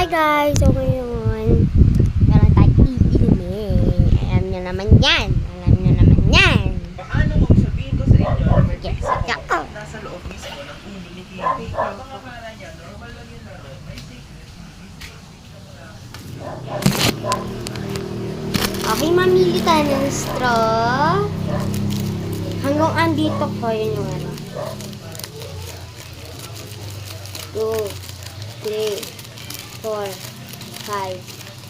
guys! So ngayon, meron tayong iinumin. Alam nyo naman yan. Paano mo sabihin ko sa inyo na may Yes, pizza ikaw. ko nasa loob mismo ng ulo ni Kimi? Okay, mamili tayo ng straw. Hanggang andito ko, yun yung ano. 2, 3, 4, 5,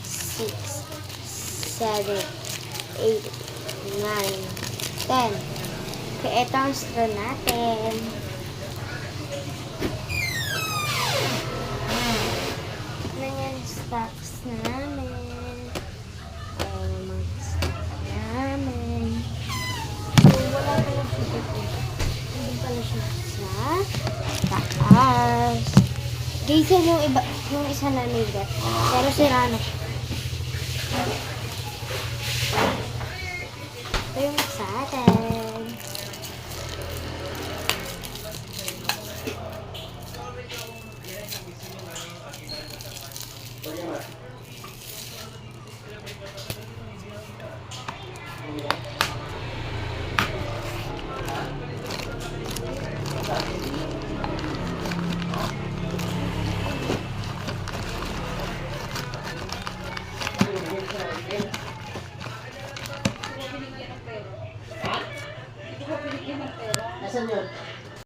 6, 7, 8, 9, 10. Okay, ito ang straw natin. Ano yung stocks namin? Ayan yung mga stocks namin. So, wala pala siya dito. Hindi pala siya sa taas. Guys, yan yung iba, yung isa na nigat. Pero sira na siya. Ito yung sa atin.